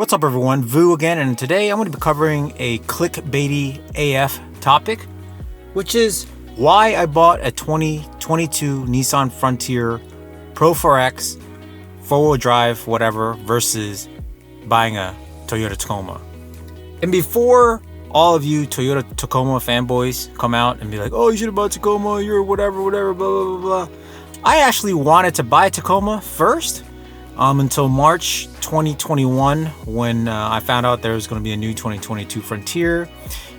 What's up everyone, Vu again, and today I'm going to be covering a clickbaity AF topic, which is why I bought a 2022 Nissan Frontier Pro-4x, four-wheel drive, whatever, versus buying a Toyota Tacoma. And before all of you Toyota Tacoma fanboys come out and be like, oh, you should have bought Tacoma, you're whatever, blah, blah, blah. I actually wanted to buy Tacoma first until March 2021 when I found out there was going to be a new 2022 Frontier.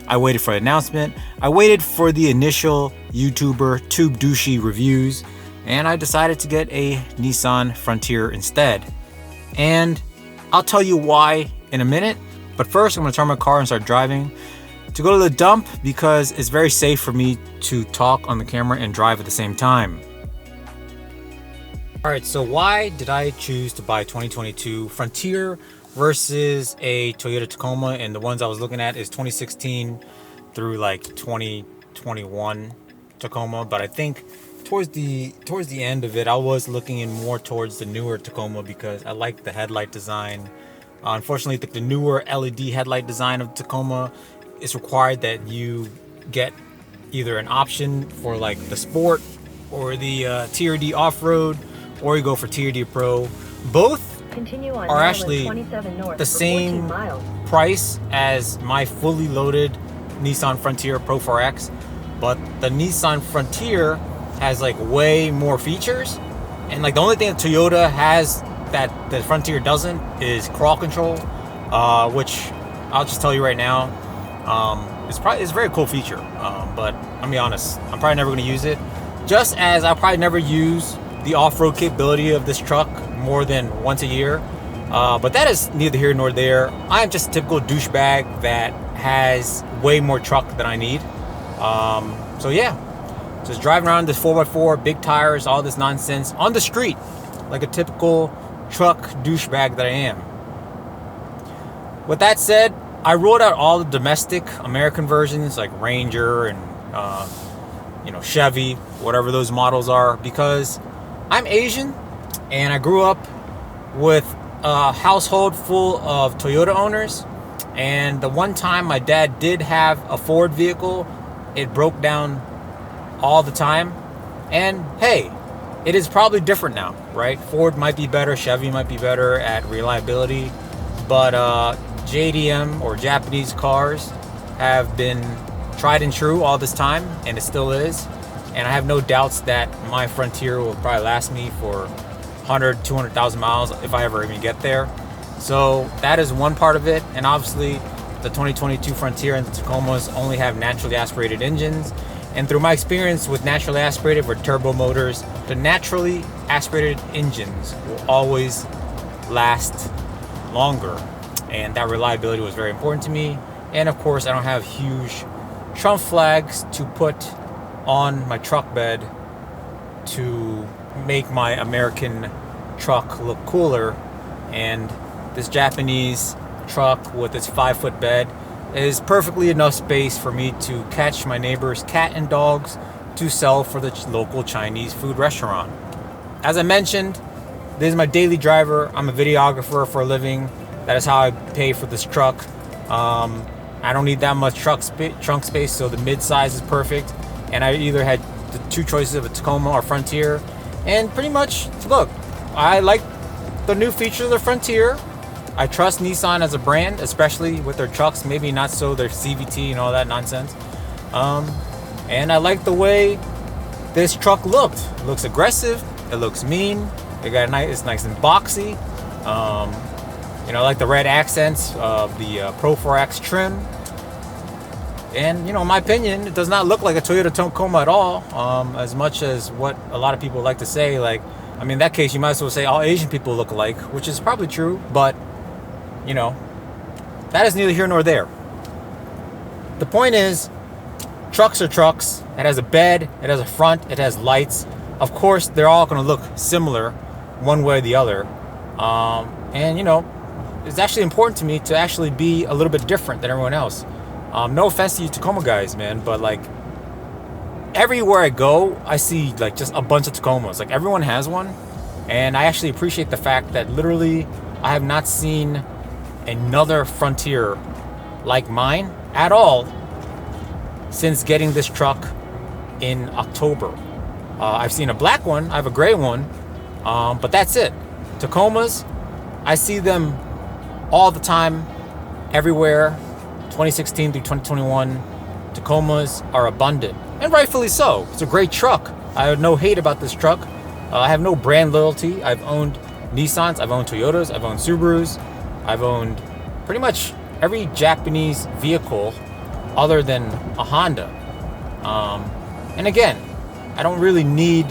I waited for the announcement. I waited for the initial YouTuber Tube Douchey reviews, and I decided to get a Nissan Frontier instead. And I'll tell you why in a minute. But first, I'm going to turn my car and start driving to go to the dump because it's very safe for me to talk on the camera and drive at the same time. Alright, so why did I choose to buy 2022 Frontier versus a Toyota Tacoma? And the ones I was looking at is 2016 through like 2021 Tacoma. But I think towards the end of it, I was looking in more towards the newer Tacoma because I like the headlight design. Unfortunately, the newer LED headlight design of Tacoma is required that you get either an option for like the Sport or the TRD off-road, or you go for TRD Pro. Both are actually the same price as my fully loaded Nissan Frontier Pro-4x, but the Nissan Frontier has like way more features, and like the only thing that Toyota has that the Frontier doesn't is crawl control, which I'll just tell you right now, it's a very cool feature, but I'll be honest, I'm probably never going to use it, just as I'll probably never use the off-road capability of this truck more than once a year. But that is neither here nor there. I'm just a typical douchebag that has way more truck than I need. So yeah, just driving around this 4x4, big tires, all this nonsense on the street, like a typical truck douchebag that I am. With that said, I rolled out all the domestic American versions like Ranger and Chevy, whatever those models are, because I'm Asian and I grew up with a household full of Toyota owners, and the one time my dad did have a Ford vehicle, it broke down all the time. And hey, it is probably different now, right? Ford might be better, Chevy might be better at reliability, but JDM or Japanese cars have been tried and true all this time, and it still is. And I have no doubts that my Frontier will probably last me for 100, 200,000 miles if I ever even get there. So that is one part of it. And obviously the 2022 Frontier and the Tacomas only have naturally aspirated engines. And through my experience with naturally aspirated or turbo motors, the naturally aspirated engines will always last longer. And that reliability was very important to me. And of course, I don't have huge Trump flags to put on my truck bed to make my American truck look cooler. And this Japanese truck with its 5-foot bed is perfectly enough space for me to catch my neighbor's cat and dogs to sell for the local Chinese food restaurant. As I mentioned, this is my daily driver. I'm a videographer for a living. That is how I pay for this truck. I don't need that much trunk space, so the mid-size is perfect. And I either had the two choices of a Tacoma or Frontier. And pretty much, look, I like the new features of the Frontier. I trust Nissan as a brand, especially with their trucks. Maybe not so their CVT and all that nonsense. And I like the way this truck looked. It looks aggressive. It looks mean. It's nice and boxy. I like the red accents of the Pro-4x trim. And, in my opinion, it does not look like a Toyota Tacoma at all, as much as what a lot of people like to say. In that case, you might as well say all Asian people look alike, which is probably true, but, that is neither here nor there. The point is, trucks are trucks. It has a bed, it has a front, it has lights. Of course, they're all going to look similar, one way or the other. It's actually important to me to actually be a little bit different than everyone else. No offense to you Tacoma guys, man, but everywhere I go, I see just a bunch of Tacomas. Everyone has one, and I actually appreciate the fact that literally I have not seen another Frontier like mine at all since getting this truck in October. I've seen a black one, I have a gray one, but that's it. Tacomas, I see them all the time, everywhere. 2016 through 2021, Tacomas are abundant, and rightfully so. It's a great truck. I have no hate about this truck. I have no brand loyalty. I've owned Nissans, I've owned Toyotas, I've owned Subarus, I've owned pretty much every Japanese vehicle other than a Honda. And again, I don't really need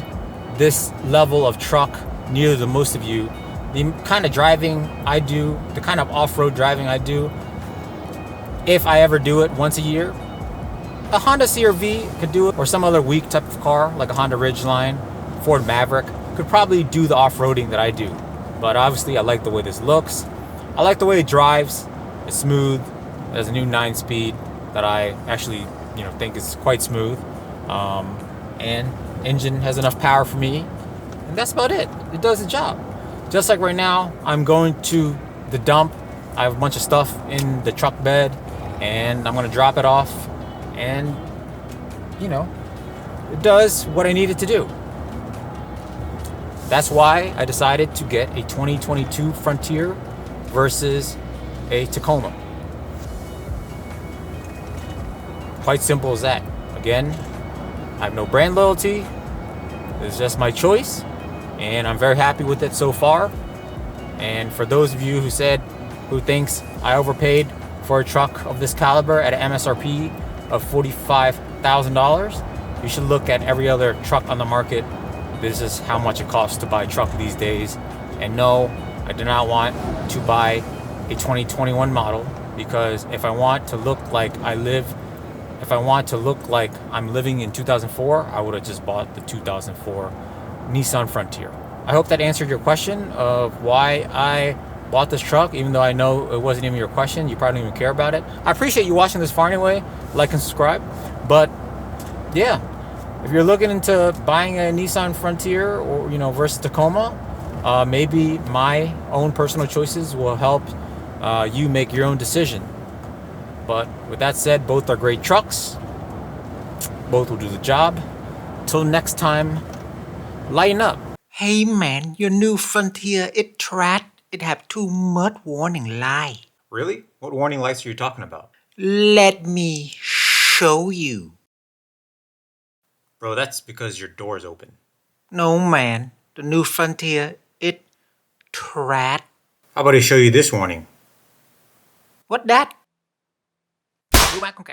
this level of truck, neither do most of you. The kind of driving I do, the kind of off-road driving I do, if I ever do it once a year, a Honda CR-V could do it, or some other weak type of car like a Honda Ridgeline, Ford Maverick, could probably do the off-roading that I do. But obviously I like the way this looks. I like the way it drives. It's smooth. It has a new 9-speed that I actually, think is quite smooth. And engine has enough power for me. And that's about it. It does the job. Just like right now, I'm going to the dump. I have a bunch of stuff in the truck bed, and I'm going to drop it off. And, it does what I need it to do. That's why I decided to get a 2022 Frontier versus a Tacoma. Quite simple as that. Again, I have no brand loyalty. It's just my choice, and I'm very happy with it so far. And for those of you who thinks I overpaid for a truck of this caliber at an MSRP of $45,000, you should look at every other truck on the market. This is how much it costs to buy a truck these days. And no, I do not want to buy a 2021 model, because if I want to look like I'm living in 2004, I would have just bought the 2004 Nissan Frontier. I hope that answered your question of why I bought this truck, even though I know it wasn't even your question. You probably don't even care about it. I appreciate you watching this far anyway. Like and subscribe. But yeah, if you're looking into buying a Nissan Frontier or versus Tacoma, maybe my own personal choices will help you make your own decision. But with that said, both are great trucks. Both will do the job. Till next time, lighten up. Hey man, your new Frontier, it trad. It have too much warning light. Really? What warning lights are you talking about? Let me show you. Bro, that's because your door's open. No man, the new Frontier, it trad. How about I show you this warning? What that? Go back, okay.